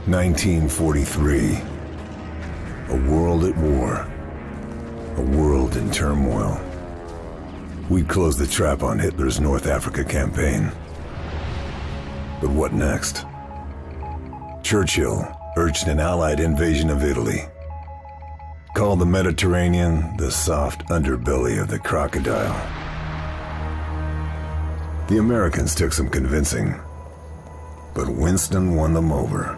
1943. A world at war. A world in turmoil. We'd closed the trap on Hitler's North Africa campaign. But what next? Churchill urged an Allied invasion of Italy. Called the Mediterranean the soft underbelly of the crocodile. The Americans took some convincing, but Winston won them over.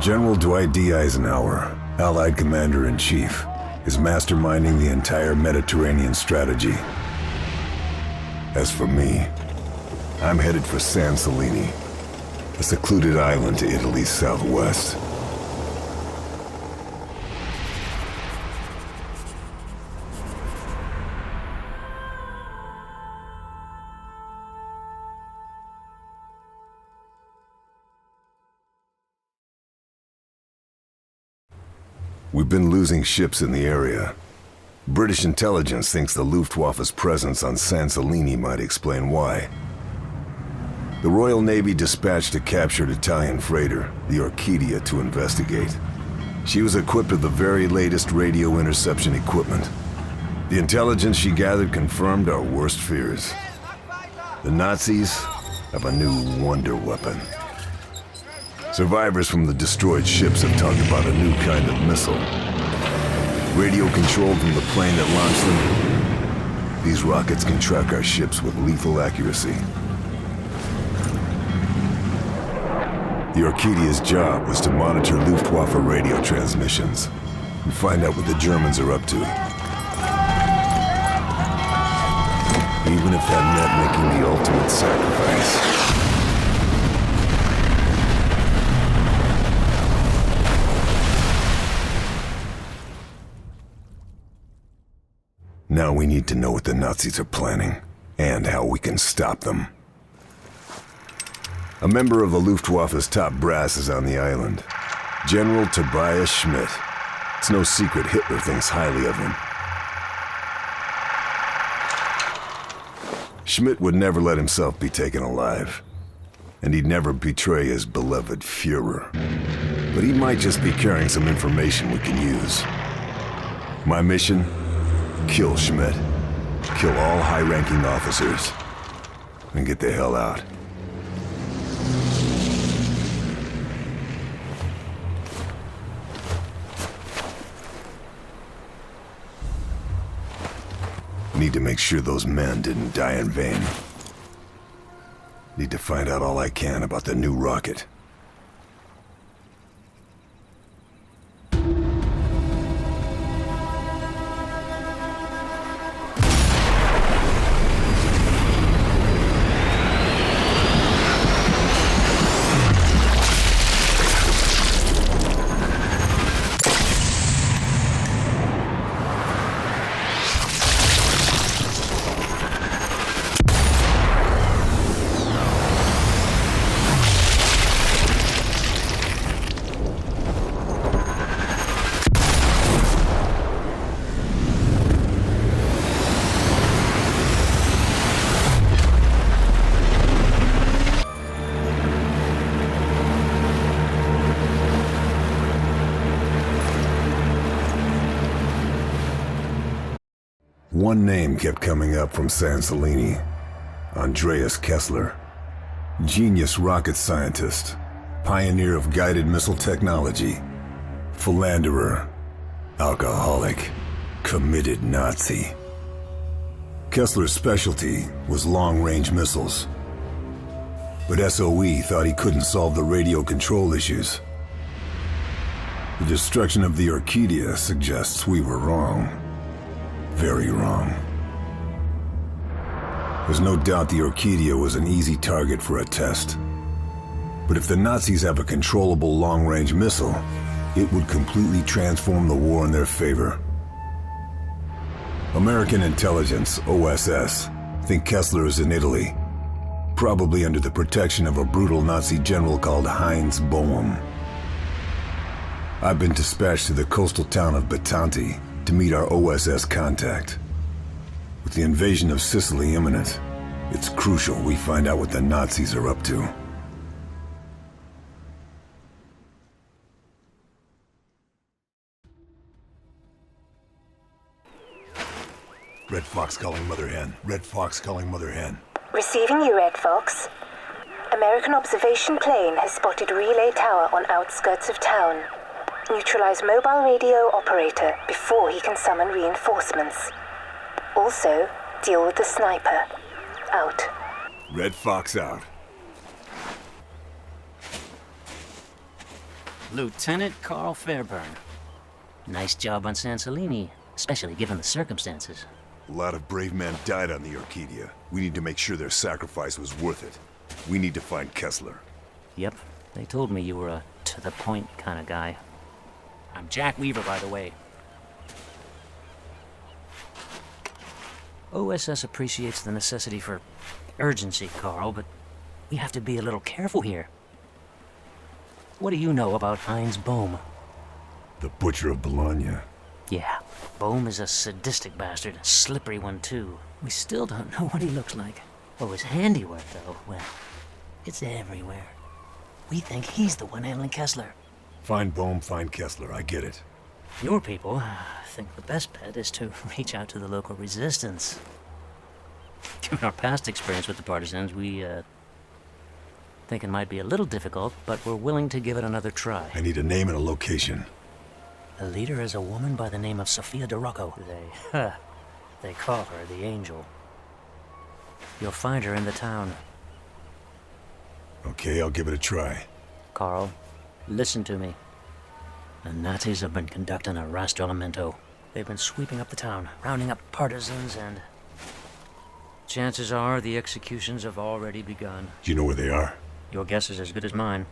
General Dwight D. Eisenhower, Allied Commander-in-Chief, is masterminding the entire Mediterranean strategy. As for me, I'm headed for San Celini, a secluded island to Italy's southwest. We've been losing ships in the area. British intelligence thinks the Luftwaffe's presence on San Celini might explain why. The Royal Navy dispatched a captured Italian freighter, the Orchidia, to investigate. She was equipped with the very latest radio interception equipment. The intelligence she gathered confirmed our worst fears. The Nazis have a new wonder weapon. Survivors from the destroyed ships have talked about a new kind of missile. Radio controlled from the plane that launched them, these rockets can track our ships with lethal accuracy. The Orchidia's job was to monitor Luftwaffe radio transmissions and find out what the Germans are up to. Even if that meant making the ultimate sacrifice. Now we need to know what the Nazis are planning, and how we can stop them. A member of the Luftwaffe's top brass is on the island. General Tobias Schmidt. It's no secret Hitler thinks highly of him. Schmidt would never let himself be taken alive, and he'd never betray his beloved Führer. But he might just be carrying some information we can use. My mission? Kill Schmidt. Kill all high-ranking officers. And get the hell out. Need to make sure those men didn't die in vain. Need to find out all I can about the new rocket. One name kept coming up from San Celini. Andreas Kessler. Genius rocket scientist. Pioneer of guided missile technology. Philanderer. Alcoholic. Committed Nazi. Kessler's specialty was long-range missiles. But SOE thought he couldn't solve the radio control issues. The destruction of the Orchidia suggests we were wrong. Very wrong. There's no doubt the Orchidia was an easy target for a test. But if the Nazis have a controllable long-range missile, it would completely transform the war in their favor. American intelligence, OSS, think Kessler is in Italy, probably under the protection of a brutal Nazi general called Heinz Boehm. I've been dispatched to the coastal town of Batanti to meet our OSS contact. With the invasion of Sicily imminent, it's crucial we find out what the Nazis are up to. Red Fox calling Mother Hen. Red Fox calling Mother Hen. Receiving you, Red Fox. American observation plane has spotted relay tower on outskirts of town. Neutralize mobile radio operator before he can summon reinforcements. Also, deal with the sniper. Out. Red Fox out. Lieutenant Karl Fairburne. Nice job on Sansolini, especially given the circumstances. A lot of brave men died on the Orchidia. We need to make sure their sacrifice was worth it. We need to find Kessler. Yep, they told me you were a to-the-point kind of guy. I'm Jack Weaver, by the way. OSS appreciates the necessity for urgency, Carl, but we have to be a little careful here. What do you know about Heinz Bohm? The Butcher of Bologna. Yeah, Bohm is a sadistic bastard, a slippery one too. We still don't know what he looks like. Oh, his handiwork, though, well, it's everywhere. We think he's the one handling Kessler. Find Bohm, find Kessler, I get it. Your people think the best bet is to reach out to the local resistance. Given our past experience with the partisans, we, think it might be a little difficult, but we're willing to give it another try. I need a name and a location. The leader is a woman by the name of Sofia de Rocco. They call her the Angel. You'll find her in the town. Okay, I'll give it a try. Carl, listen to me. The Nazis have been conducting a rastrellamento. They've been sweeping up the town, rounding up partisans, and chances are the executions have already begun. Do you know where they are? Your guess is as good as mine.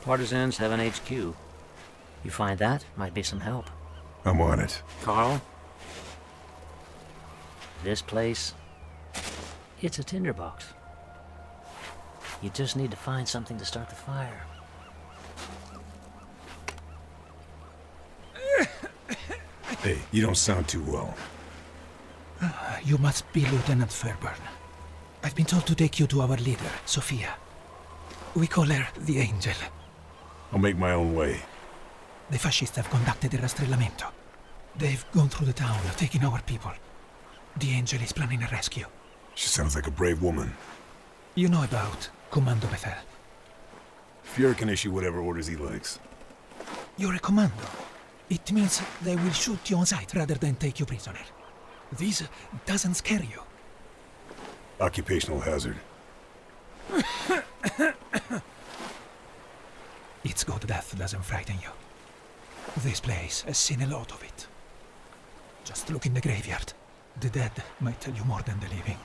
Partisans have an HQ. You find that, might be some help. I'm on it. Carl? This place, it's a tinderbox. You just need to find something to start the fire. Hey, you don't sound too well. You must be Lieutenant Fairburne. I've been told to take you to our leader, Sophia. We call her the Angel. I'll make my own way. The fascists have conducted a rastrellamento. They've gone through the town, taking our people. The Angel is planning a rescue. She sounds like a brave woman. You know about Commando Bethel. Fuhrer can issue whatever orders he likes. You're a commando. It means they will shoot you on sight rather than take you prisoner. This doesn't scare you. Occupational hazard. It's good death doesn't frighten you. This place has seen a lot of it. Just look in the graveyard. The dead might tell you more than the living.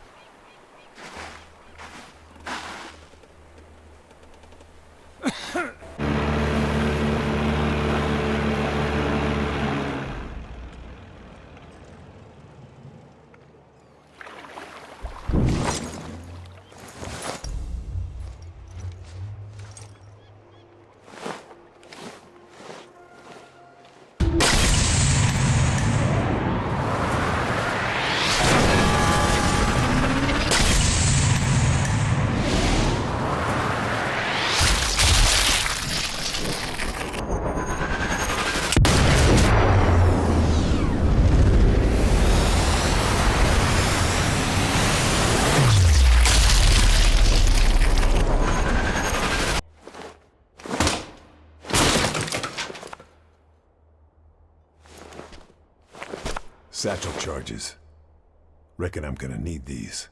Satchel charges. Reckon I'm gonna need these.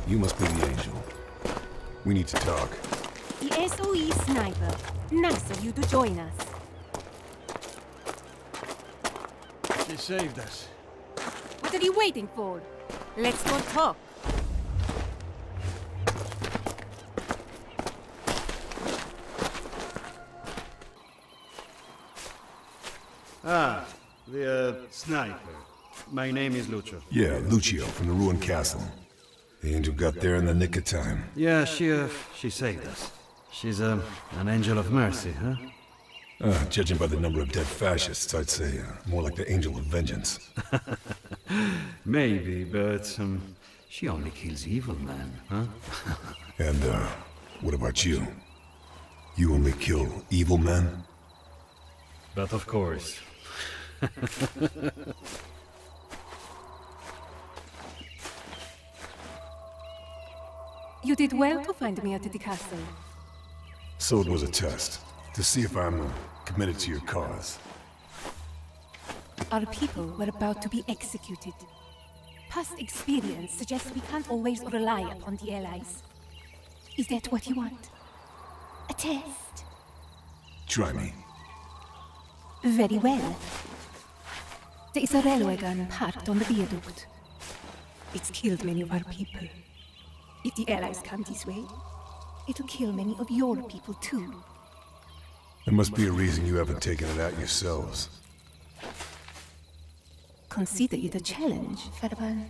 You must be the Angel. We need to talk. The SOE sniper. Nice of you to join us. She saved us. What are you waiting for? Let's go talk. The sniper. My name is Lucio. Yeah, Lucio from the ruined castle. The Angel got there in the nick of time. Yeah, she saved us. She's an angel of mercy, huh? Judging by the number of dead fascists, I'd say more like the Angel of Vengeance. Maybe, but she only kills evil men, huh? And, what about you? You only kill evil men? But of course. You did well to find me at the castle. So it was a test, to see if I'm committed to your cause. Our people were about to be executed. Past experience suggests we can't always rely upon the Allies. Is that what you want? A test? Try me. Very well. There is a railway gun parked on the viaduct. It's killed many of our people. If the Allies come this way, it'll kill many of your people too. There must be a reason you haven't taken it out yourselves. Consider it a challenge, Fairburne.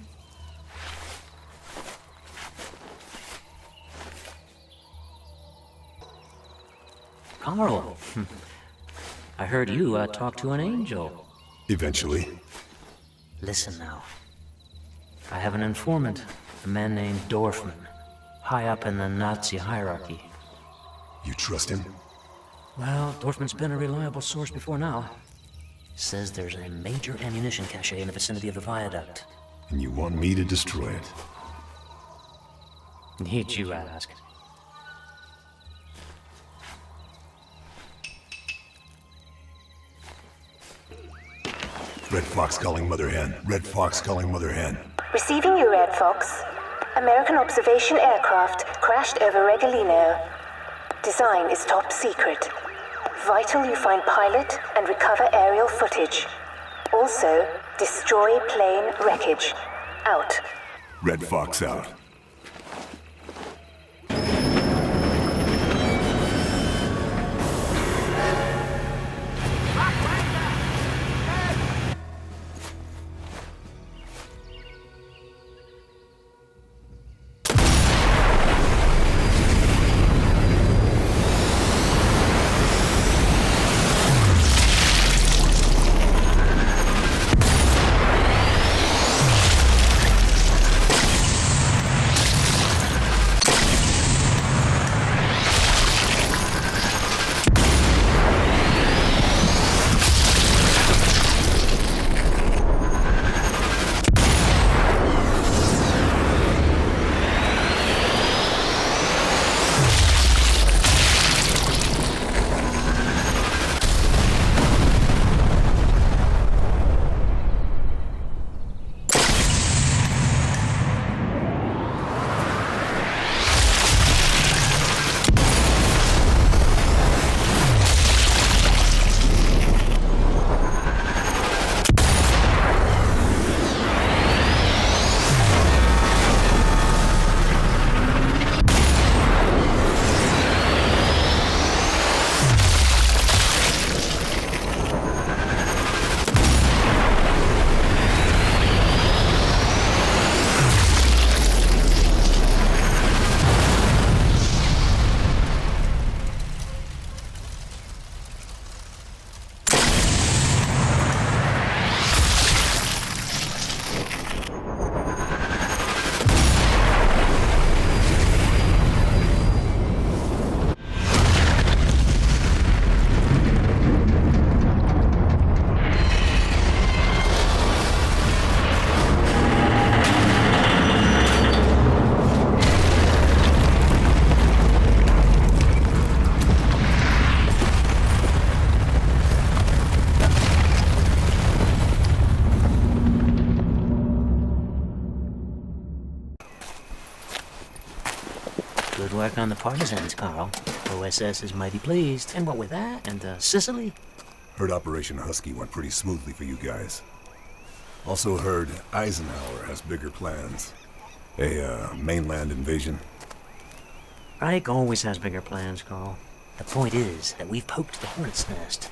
Karl, I heard you talk to an angel. Eventually. Listen now. I have an informant, a man named Dorfman, high up in the Nazi hierarchy. You trust him? Well, Dorfman's been a reliable source before now. Says there's a major ammunition cache in the vicinity of the viaduct. And you want me to destroy it? Need you ask? Red Fox calling Mother Hen. Red Fox calling Mother Hen. Receiving you, Red Fox. American observation aircraft crashed over Regolino. Design is top secret. Vital you find pilot and recover aerial footage. Also, destroy plane wreckage. Out. Red Fox out. Good work on the partisans, Karl. OSS is mighty pleased. And what with that, and Sicily? Heard Operation Husky went pretty smoothly for you guys. Also heard Eisenhower has bigger plans. A, mainland invasion. Reich always has bigger plans, Karl. The point is that we've poked the hornet's nest.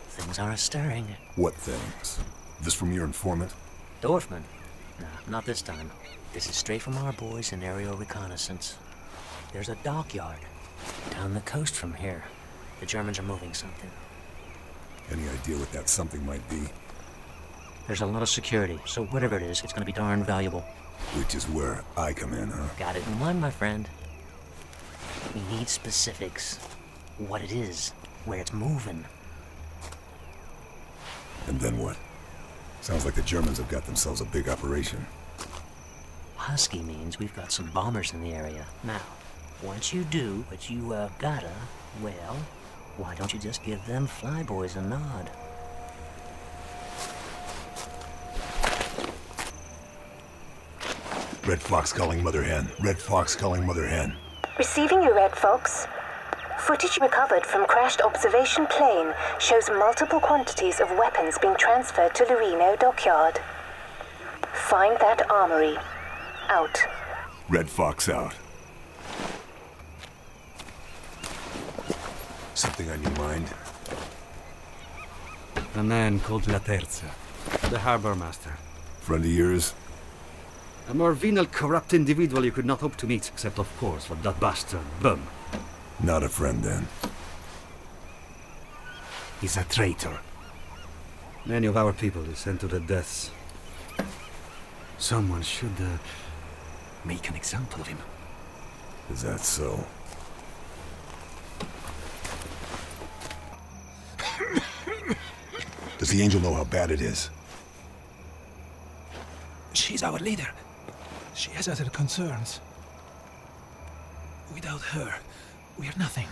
Things are stirring. What things? This from your informant? Dorfman? No, not this time. This is straight from our boys in aerial reconnaissance. There's a dockyard down the coast from here. The Germans are moving something. Any idea what that something might be? There's a lot of security, so whatever it is, it's gonna be darn valuable. Which is where I come in, huh? Got it in one, my friend. We need specifics. What it is, where it's moving. And then what? Sounds like the Germans have got themselves a big operation. Husky means we've got some bombers in the area. Now, once you do what you, gotta, well, why don't you just give them flyboys a nod? Red Fox calling Mother Hen. Red Fox calling Mother Hen. Receiving you, Red Fox. Footage recovered from crashed observation plane shows multiple quantities of weapons being transferred to Loreno dockyard. Find that armory. Out. Red Fox out. Something on your mind? A man called La Terza, the harbor master. Friend of yours? A more venal, corrupt individual you could not hope to meet, except, of course, for that bastard, Bum. Not a friend, then. He's a traitor. Many of our people is sent to their deaths. Someone should, make an example of him. Is that so? Does the Angel know how bad it is? She's our leader. She has other concerns. Without her, we're nothing.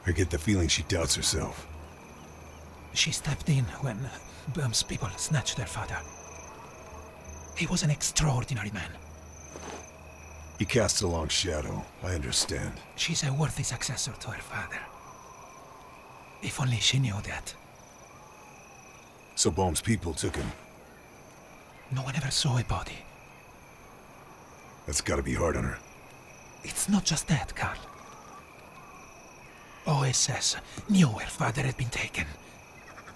I get the feeling she doubts herself. She stepped in when Böhm's people snatched their father. He was an extraordinary man. He casts a long shadow, I understand. She's a worthy successor to her father. If only she knew that. So Bohm's people took him. No one ever saw a body. That's gotta be hard on her. It's not just that, Karl. OSS knew her father had been taken,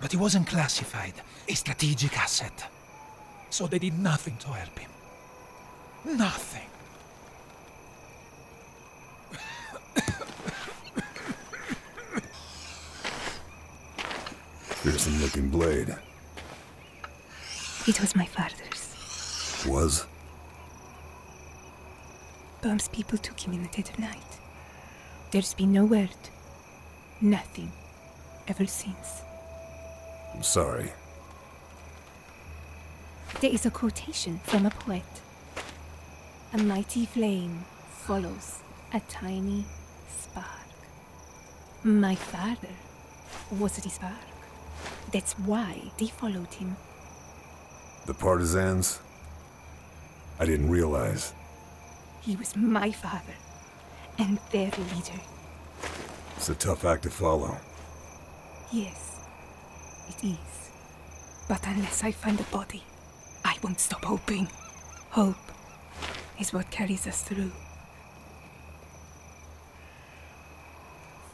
but he wasn't classified, a strategic asset. So they did nothing to help him. Nothing. Fearsome looking blade. It was my father's. Was? Böhm's people took him in the dead of night. There's been no word. Nothing. Ever since. I'm sorry. There is a quotation from a poet. A mighty flame follows a tiny spark. My father was the spark. That's why they followed him. The partisans? I didn't realize. He was my father and their leader. It's a tough act to follow. Yes, it is. But unless I find a body, I won't stop hoping. Hope is what carries us through.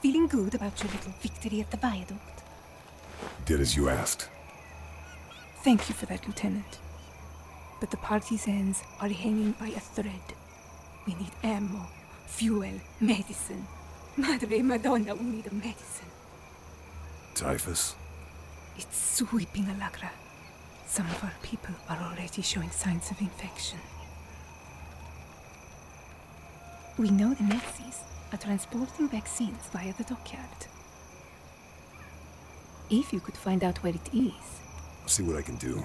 Feeling good about your little victory at the viaduct? Did as you asked. Thank you for that, Lieutenant. But the partisans are hanging by a thread. We need ammo, fuel, medicine. Madre Madonna, we need a medicine. Typhus? It's sweeping Alagra. Some of our people are already showing signs of infection. We know the Nazis are transporting vaccines via the dockyard. If you could find out where it is. I'll see what I can do.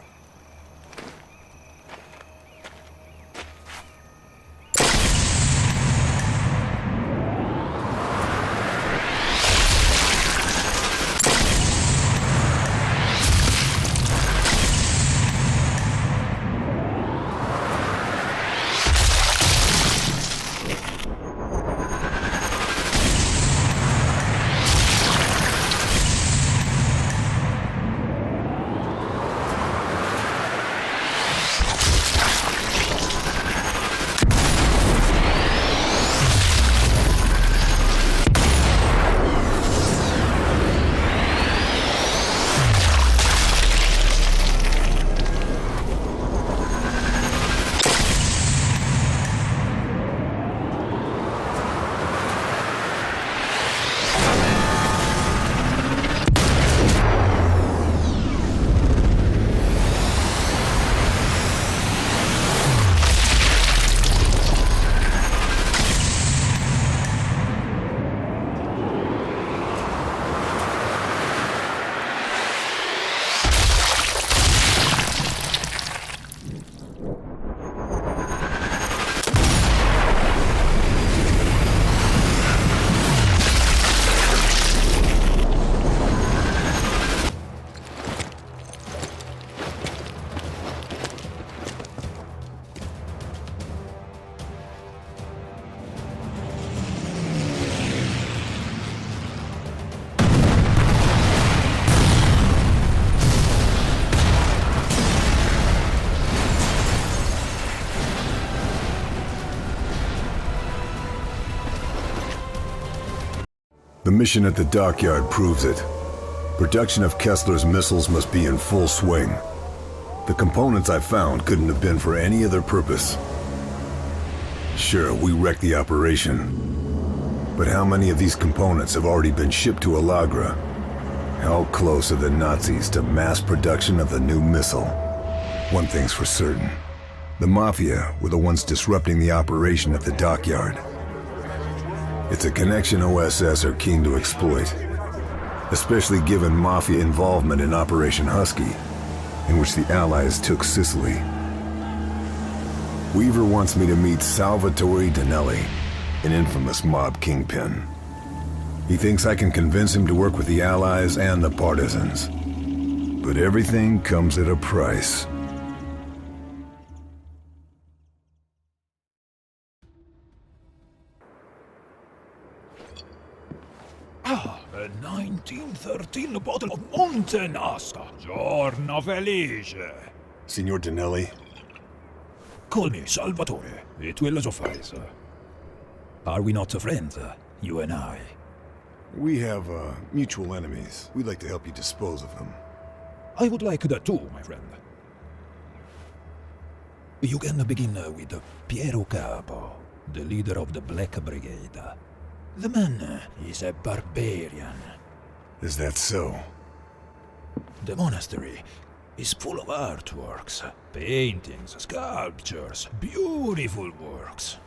mission at the dockyard proves it. Production of Kessler's missiles must be in full swing. The components I found couldn't have been for any other purpose. Sure, we wrecked the operation. But how many of these components have already been shipped to Alagra? How close are the Nazis to mass production of the new missile? One thing's for certain. The Mafia were the ones disrupting the operation at the dockyard. It's a connection OSS are keen to exploit, especially given Mafia involvement in Operation Husky, in which the Allies took Sicily. Weaver wants me to meet Salvatore Danelli, an infamous mob kingpin. He thinks I can convince him to work with the Allies and the partisans. But everything comes at a price. A 1913 bottle of Montenasta. Giorno felice. Signor Danelli? Call me Salvatore. It will suffice. Are we not friends, you and I? We have, mutual enemies. We'd like to help you dispose of them. I would like that too, my friend. You can begin with Piero Capo, the leader of the Black Brigade. The man is a barbarian. Is that so? The monastery is full of artworks, paintings, sculptures, beautiful works.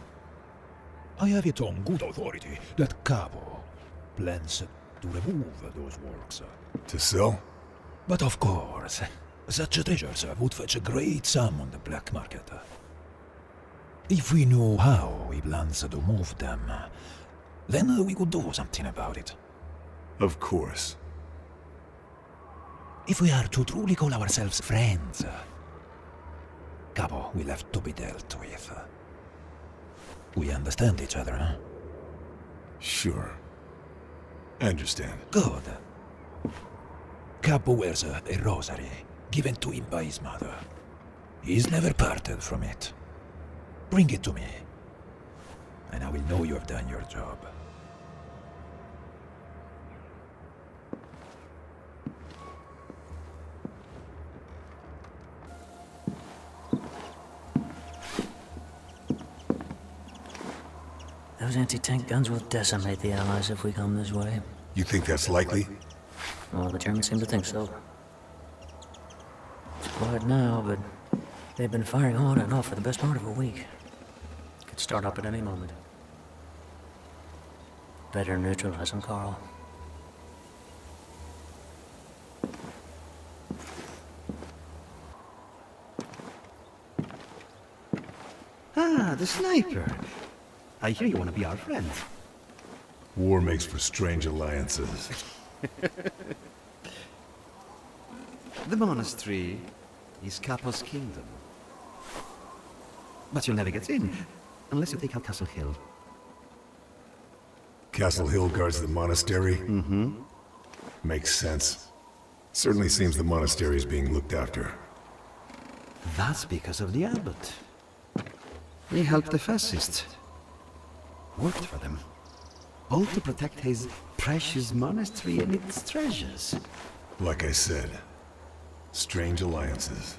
I have it on good authority that Capo plans to remove those works. To sell? But of course, such treasures would fetch a great sum on the black market. If we knew how he plans to move them, then we could do something about it. Of course. If we are to truly call ourselves friends, Capo will have to be dealt with. We understand each other, huh? Sure. I understand. Good. Capo wears a rosary given to him by his mother. He's never parted from it. Bring it to me, and I will know you have done your job. Those anti-tank guns will decimate the Allies if we come this way. You think that's likely? Well, the Germans seem to think so. It's quiet now, but they've been firing on and off for the best part of a week. Could start up at any moment. Better neutralize them, Karl. Ah, the sniper. I hear you want to be our friend. War makes for strange alliances. The monastery is Capo's kingdom. But you'll never get in, unless you take out Castle Hill. Castle Hill guards the monastery? Mm-hmm. Makes sense. Certainly seems the monastery is being looked after. That's because of the abbot. He helped the fascists. Worked for them. All to protect his precious monastery and its treasures. Like I said, strange alliances.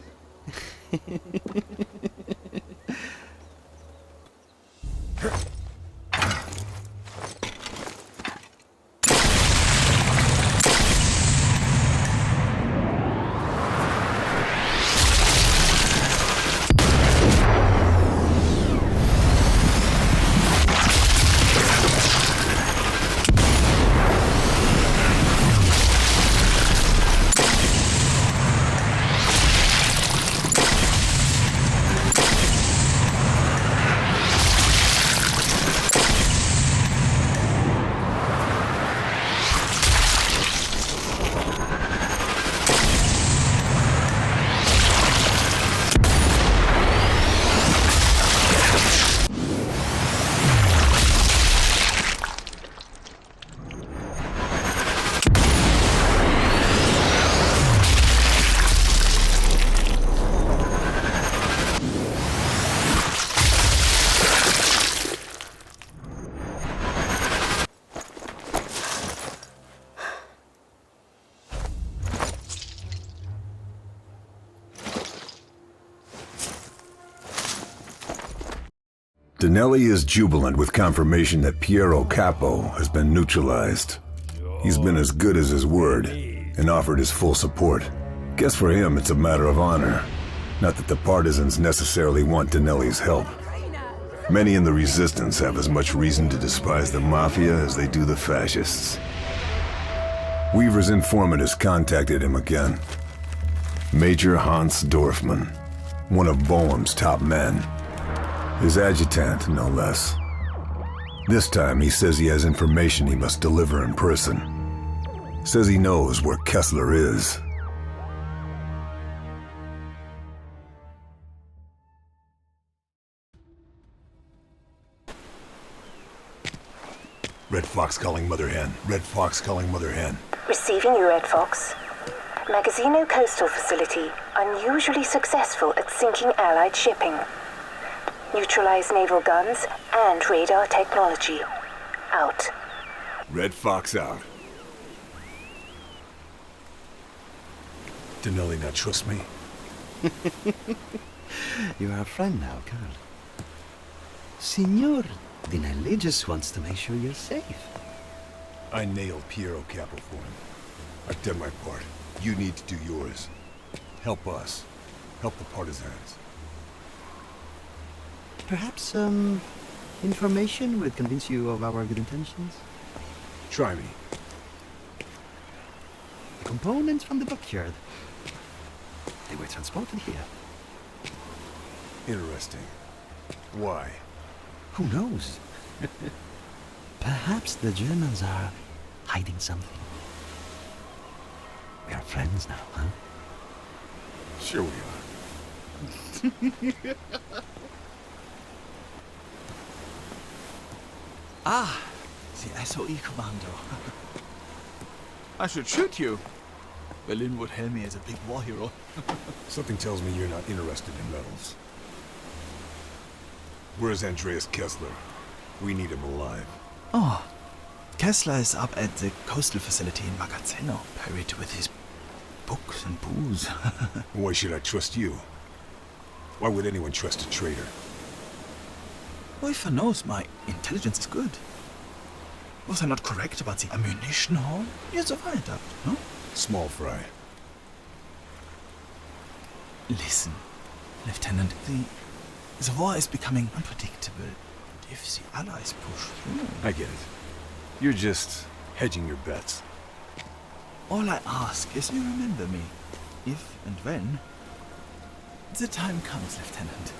Dinelli is jubilant with confirmation that Piero Capo has been neutralized. He's been as good as his word and offered his full support. Guess for him it's a matter of honor. Not that the partisans necessarily want Dinelli's help. Many in the resistance have as much reason to despise the Mafia as they do the fascists. Weaver's informant has contacted him again. Major Hans Dorfman, one of Boehm's top men. His adjutant, no less. This time he says he has information he must deliver in person. Says he knows where Kessler is. Red Fox calling Mother Hen. Red Fox calling Mother Hen. Receiving you, Red Fox. Magazzino Coastal Facility, unusually successful at sinking Allied shipping. Neutralize naval guns and radar technology. Out. Red Fox out. Dinelli not trust me? You are a friend now, Karl. Signor Dinelli just wants to make sure you're safe. I nailed Piero Capo for him. I've done my part. You need to do yours. Help us. Help the partisans. Perhaps, information would convince you of our good intentions? Try me. The components from the backyard. They were transported here. Interesting. Why? Who knows? Perhaps the Germans are hiding something. We are friends now, huh? Sure we are. Ah, the SOE commando. I should shoot you. Berlin would hail me as a big war hero. Something tells me you're not interested in medals. Where's Andreas Kessler? We need him alive. Oh, Kessler is up at the coastal facility in Magazzino, buried with his books and booze. Why should I trust you? Why would anyone trust a traitor? Well, if one knows, my intelligence is good. Was I not correct about the ammunition haul? You're so right, no? Small fry. Listen, Lieutenant, the war is becoming unpredictable. And if the Allies push through... I get it. You're just hedging your bets. All I ask is you remember me, if and when the time comes, Lieutenant.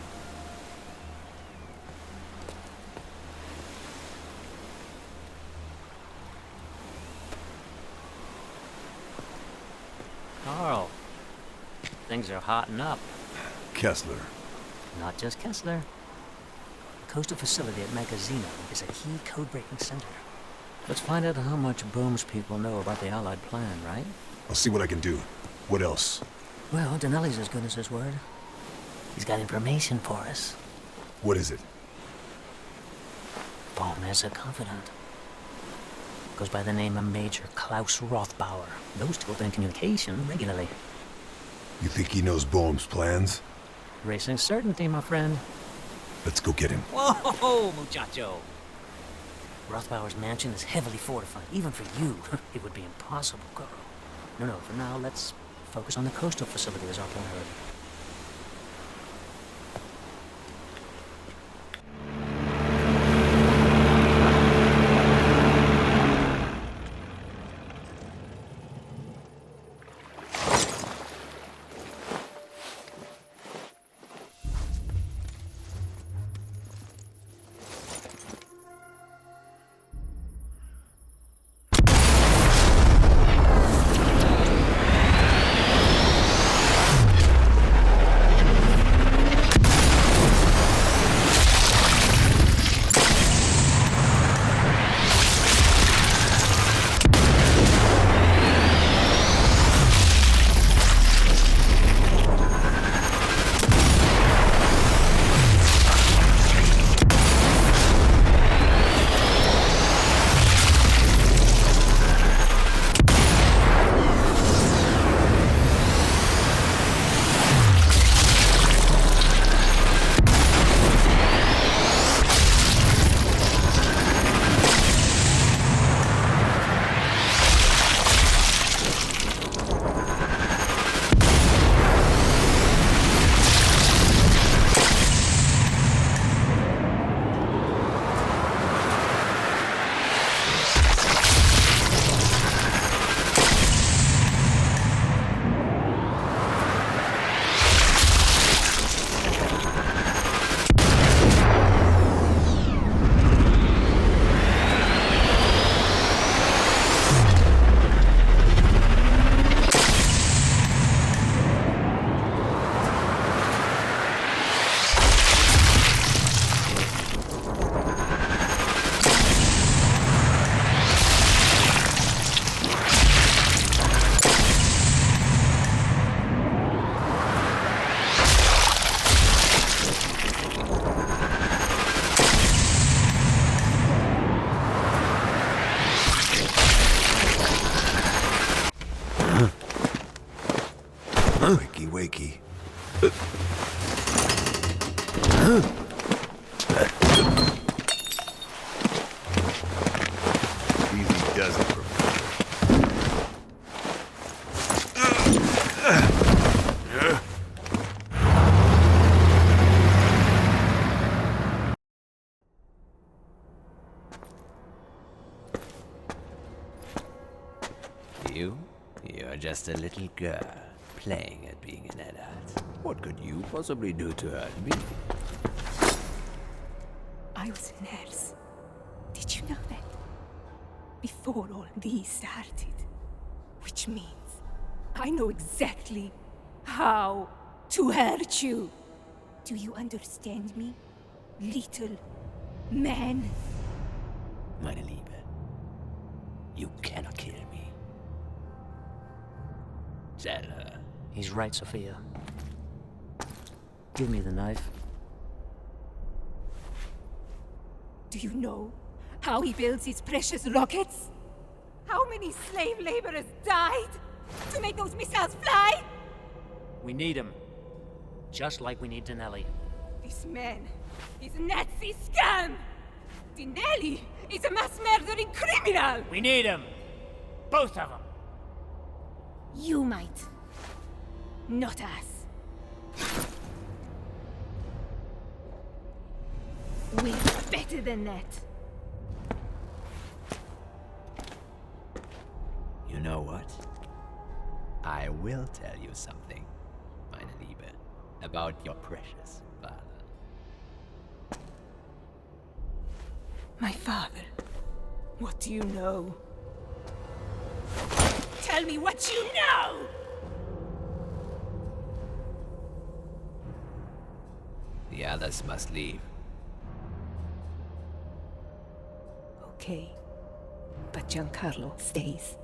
Carl, things are hotting up. Kessler. Not just Kessler. The coastal facility at Magazzino is a key code-breaking center. Let's find out how much Boehm's people know about the Allied plan, right? I'll see what I can do. What else? Well, Dinelli's as good as his word. He's got information for us. What is it? Boehm has a confidant. Goes by the name of Major Klaus Rothbauer. Those two have been in communication regularly. You think he knows Boehm's plans? Racing certainty, my friend. Let's go get him. Whoa, muchacho! Rothbauer's mansion is heavily fortified. Even for you, it would be impossible, Carl. No, for now, let's focus on the coastal facility as our priority. Wakey, wakey. Easy does it, Professor. You're just a little girl, playing at being an adult. What could you possibly do to hurt me? I was a nurse. Did you know that? Before all this started. Which means I know exactly how to hurt you. Do you understand me, little man? Meine Liebe, you cannot kill me. Tell her. He's right, Sophia. Give me the knife. Do you know how he builds his precious rockets? How many slave laborers died to make those missiles fly? We need him. Just like we need Dinelli. This man is a Nazi scum! Dinelli is a mass murdering criminal! We need him! Both of them! You might. Not us. We're better than that. You know what? I will tell you something, meine Liebe, about your precious father. My father. What do you know? Tell me what you know! The others must leave. Okay. But Giancarlo stays.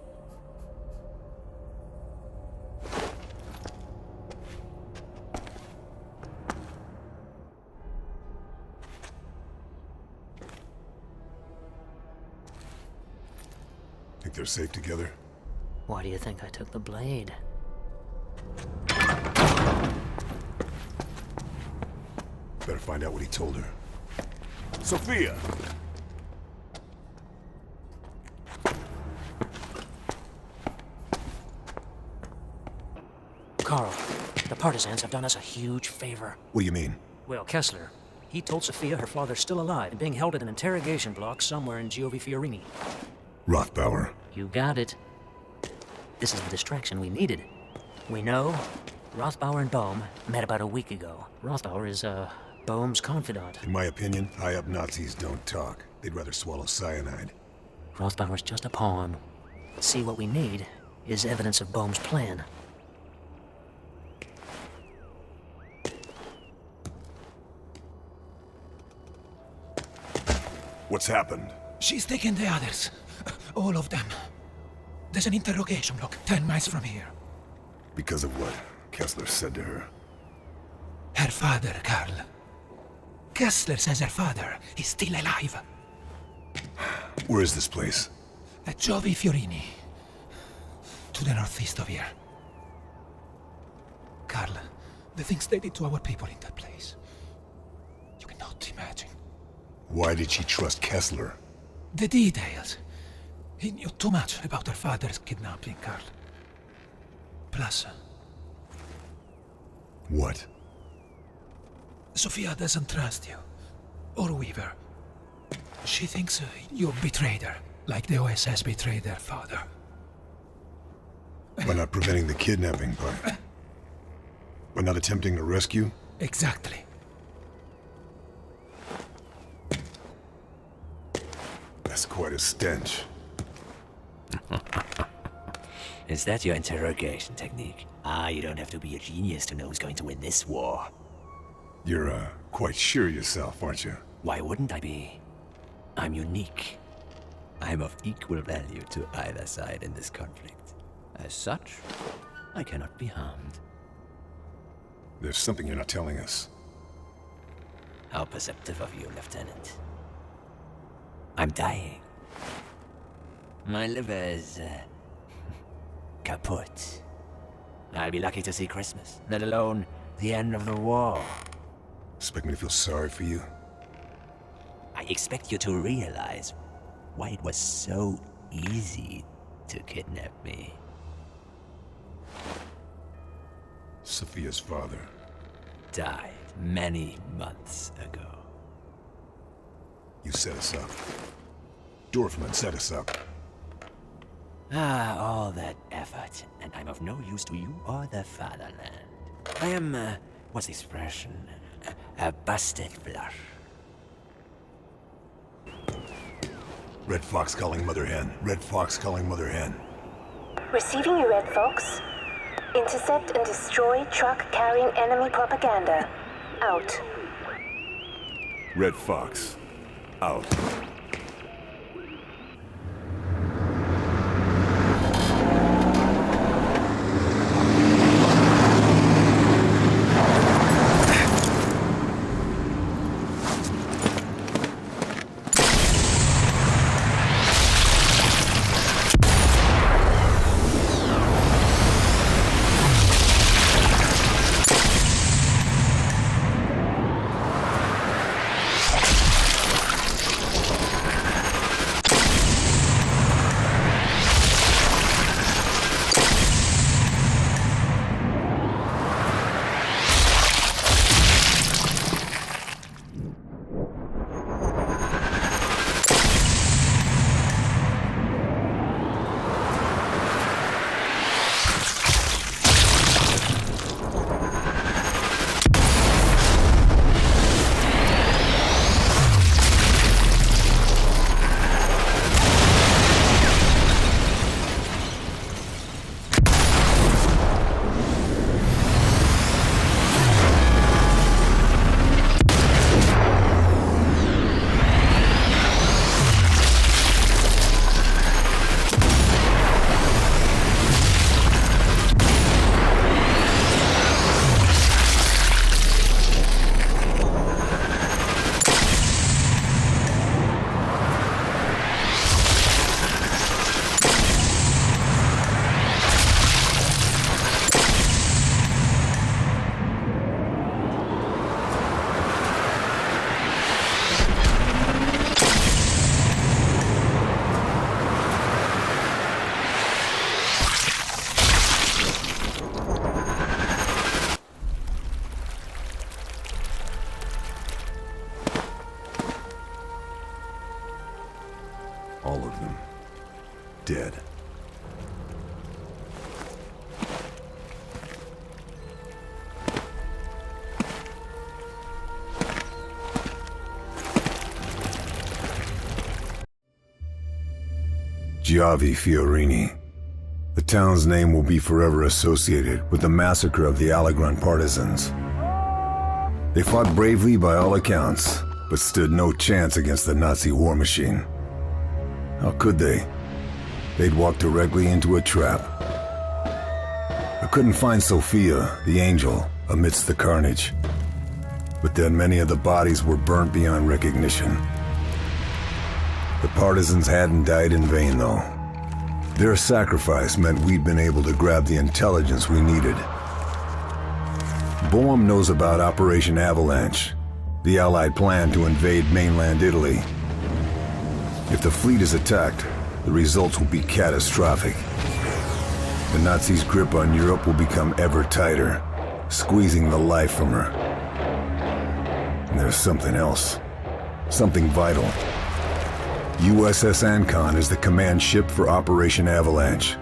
Think they're safe together? Why do you think I took the blade? Better find out what he told her. Sophia! Karl, the partisans have done us a huge favor. What do you mean? Well, Kessler, he told Sophia her father's still alive and being held at an interrogation block somewhere in Giovi Fiorini. Rothbauer. You got it. This is the distraction we needed. We know Rothbauer and Bohm met about a week ago. Rothbauer is, Bohm's confidant. In my opinion, high-up Nazis don't talk. They'd rather swallow cyanide. Rothbauer's just a pawn. See, what we need is evidence of Bohm's plan. What's happened? She's taken the others. All of them. There's an interrogation block 10 miles from here. Because of what Kessler said to her. Her father, Karl. Kessler says her father is still alive. Where is this place? At Giovi Fiorini. To the northeast of here. Karl, the things they did to our people in that place. You cannot imagine. Why did she trust Kessler? The details. He knew too much about her father's kidnapping, Karl. Plus, What? Sophia doesn't trust you. Or Weaver. She thinks you betrayed her, like the OSS betrayed their father. By not preventing the kidnapping part? By not attempting to rescue? Exactly. That's quite a stench. Is that your interrogation technique? You don't have to be a genius to know who's going to win this war. You're, quite sure of yourself, aren't you? Why wouldn't I be? I'm unique. I'm of equal value to either side in this conflict. As such, I cannot be harmed. There's something you're not telling us. How perceptive of you, Lieutenant. I'm dying. My liver is, kaput. I'll be lucky to see Christmas, let alone the end of the war. Expect me to feel sorry for you? I expect you to realize why it was so easy to kidnap me. Sophia's father Died many months ago. You set us up. Dorfman set us up. All that effort, and I'm of no use to you or the fatherland. I am, what's the expression? A busted flush. Red Fox calling Mother Hen. Red Fox calling Mother Hen. Receiving you, Red Fox. Intercept and destroy truck carrying enemy propaganda. Out. Red Fox. Out. All of them. Dead. Giavi Fiorini. The town's name will be forever associated with the massacre of the Allegron partisans. They fought bravely by all accounts, but stood no chance against the Nazi war machine. How could they? They'd walked directly into a trap. I couldn't find Sophia, the angel, amidst the carnage. But then many of the bodies were burnt beyond recognition. The partisans hadn't died in vain, though. Their sacrifice meant we'd been able to grab the intelligence we needed. Boehm knows about Operation Avalanche, the Allied plan to invade mainland Italy. If the fleet is attacked, the results will be catastrophic. The Nazis' grip on Europe will become ever tighter, squeezing the life from her. And there's something else. Something vital. USS Ancon is the command ship for Operation Avalanche.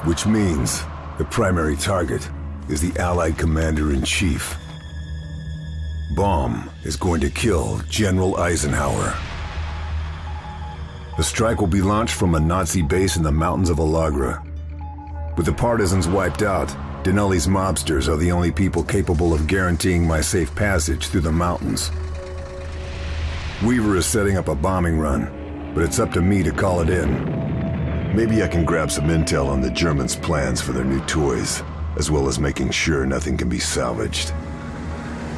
Which means the primary target is the Allied Commander-in-Chief. Baum is going to kill General Eisenhower. The strike will be launched from a Nazi base in the mountains of Alagra. With the partisans wiped out, Denelli's mobsters are the only people capable of guaranteeing my safe passage through the mountains. Weaver is setting up a bombing run, but it's up to me to call it in. Maybe I can grab some intel on the Germans' plans for their new toys, as well as making sure nothing can be salvaged.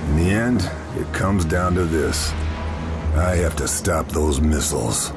In the end, it comes down to this. I have to stop those missiles.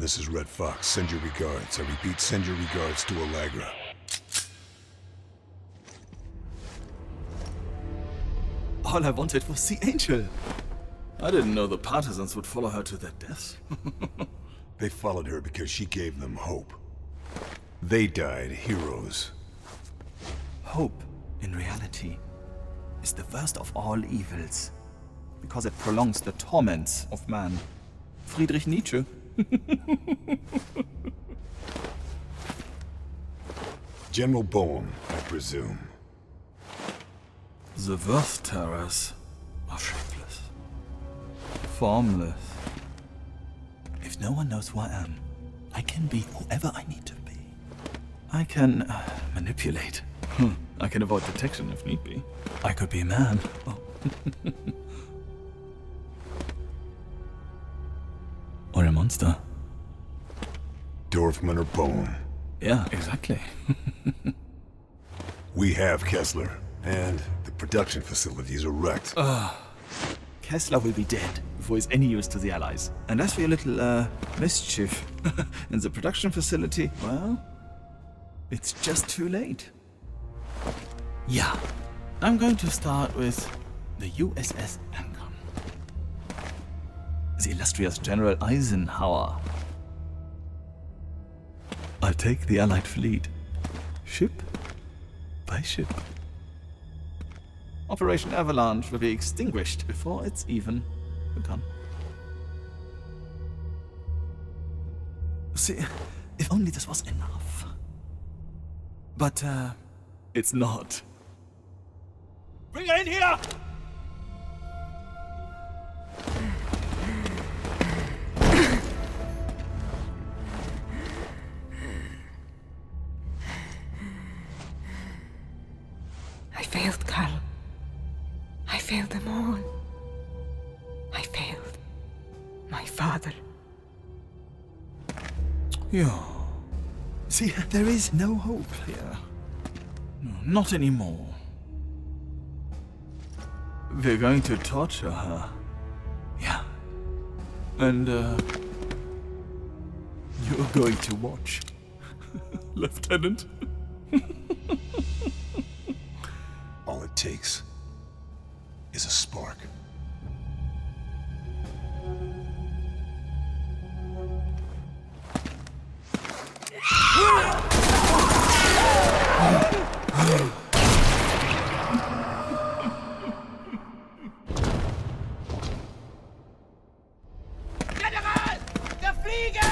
this is Red Fox. Send your regards. I repeat, send your regards to Allegra. All I wanted was the angel. I didn't know the partisans would follow her to their deaths. They followed her because she gave them hope. They died heroes. Hope, in reality, is the worst of all evils, because it prolongs the torments of man. Friedrich Nietzsche. General Boehm, I presume. The worst terrors are shapeless, formless. If no one knows who I am, I can be whoever I need to be. I can manipulate. I can avoid detection if need be. I could be a man. Oh. Or a monster. Dorfman or Boehm. Yeah, exactly. We have Kessler, and the production facilities are wrecked. Kessler will be dead before he's any use to the Allies. And as for your little, mischief in the production facility, well, it's just too late. Yeah, I'm going to start with the USS Lincoln. The illustrious General Eisenhower. I'll take the Allied fleet, ship by ship. Operation Avalanche will be extinguished before it's even begun. See, if only this was enough. But, it's not. Bring her in here! I failed, Karl. I failed them all. I failed my father. Yeah. See, there is no hope here. No, not anymore. We're going to torture her. Yeah. And, you're going to watch. Lieutenant. All it takes is a spark. General! Der Flieger!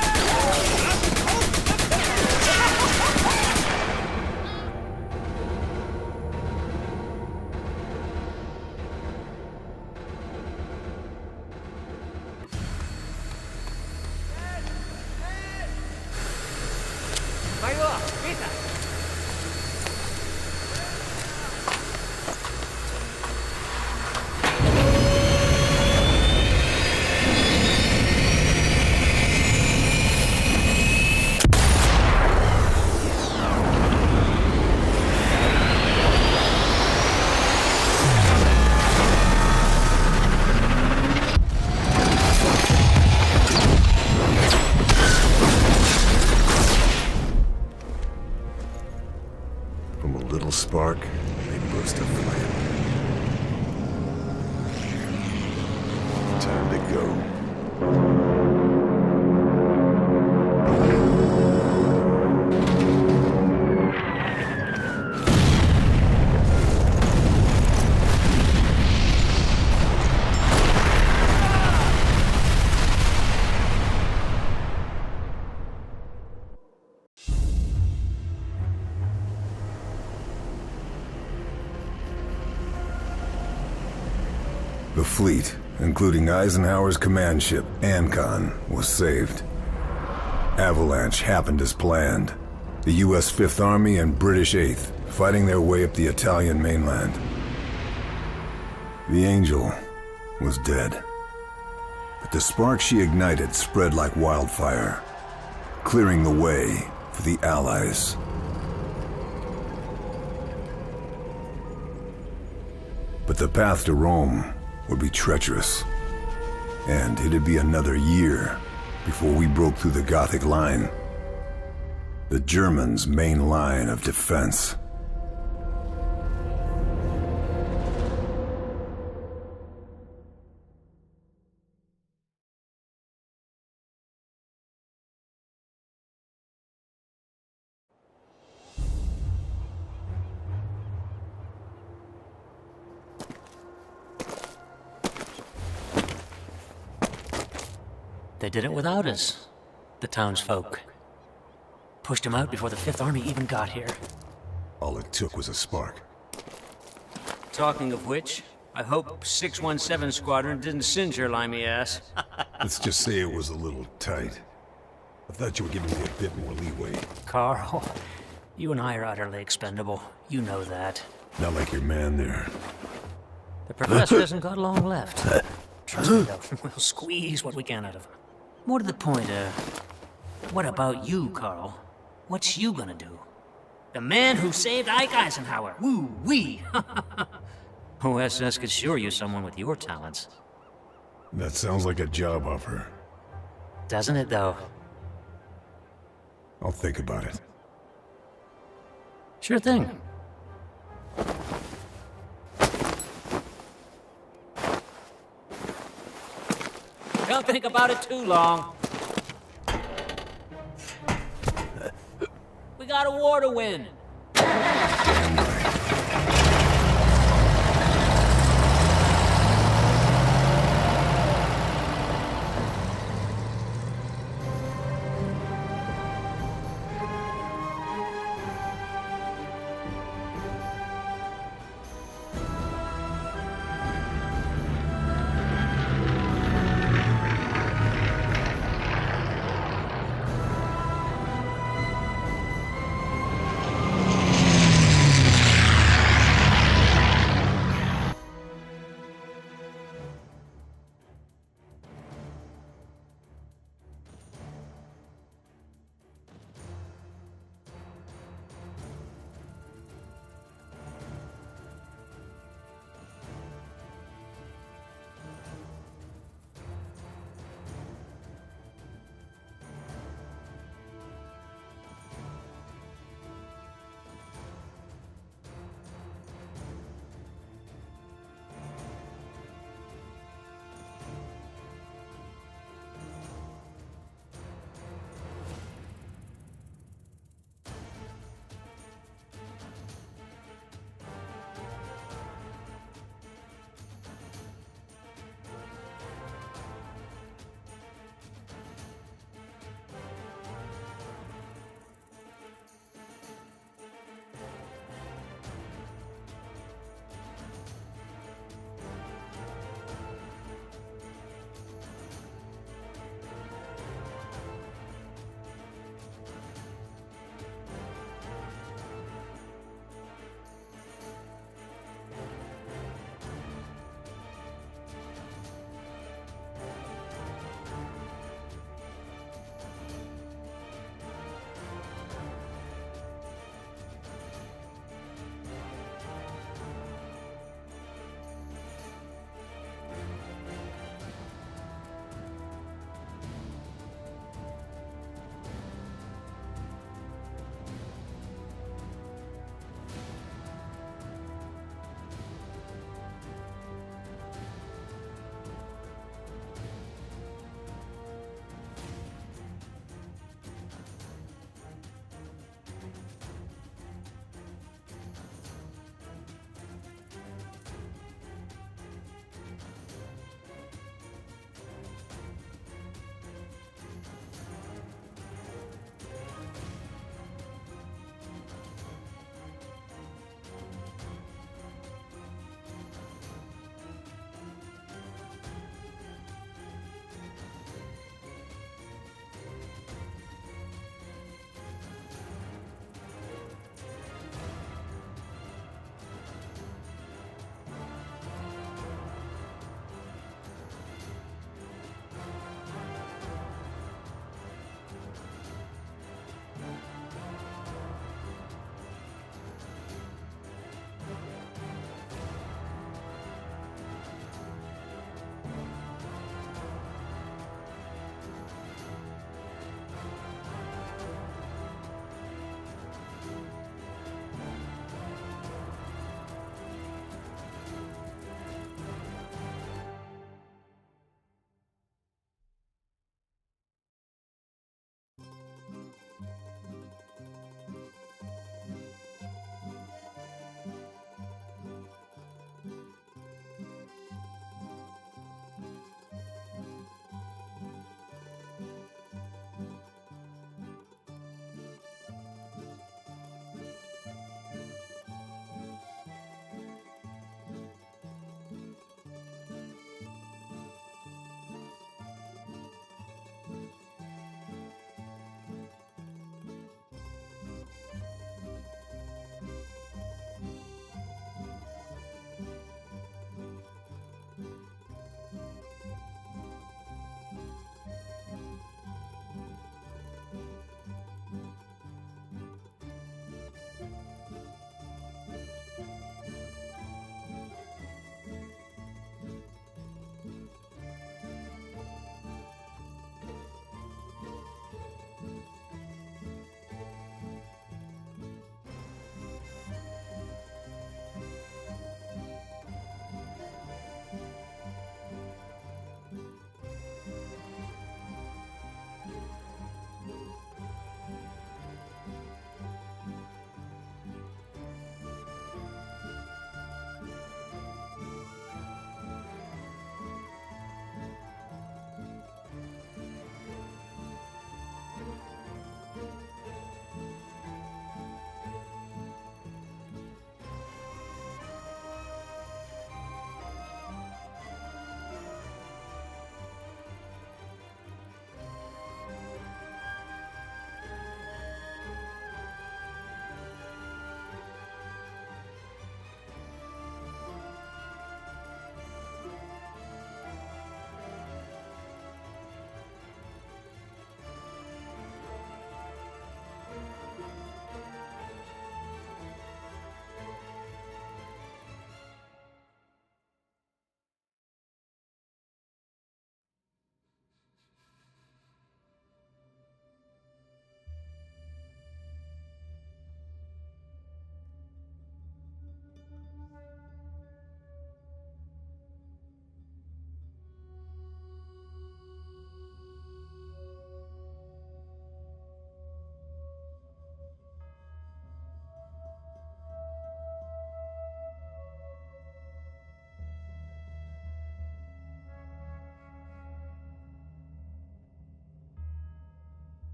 From a little spark, they burst a flame. Time to go. The fleet, including Eisenhower's command ship, Ancon, was saved. Avalanche happened as planned. The U.S. Fifth Army and British Eighth fighting their way up the Italian mainland. The Angel was dead. But the spark she ignited spread like wildfire, clearing the way for the Allies. But the path to Rome would be treacherous, and it'd be another year before we broke through the Gothic line. The Germans' main line of defense. They did it without us, the townsfolk. Pushed them out before the Fifth Army even got here. All it took was a spark. Talking of which, I hope 617 Squadron didn't singe your limey ass. Let's just say it was a little tight. I thought you were giving me a bit more leeway. Carl, you and I are utterly expendable. You know that. Not like your man there. The professor hasn't got long left. Trust me, though, we'll squeeze what we can out of him. More to the point, what about you, Carl? What's you gonna do? The man who saved Ike Eisenhower. Woo-wee! OSS could sure use someone with your talents. That sounds like a job offer. Doesn't it, though? I'll think about it. Sure thing. Don't think about it too long. We got a war to win. Damn right.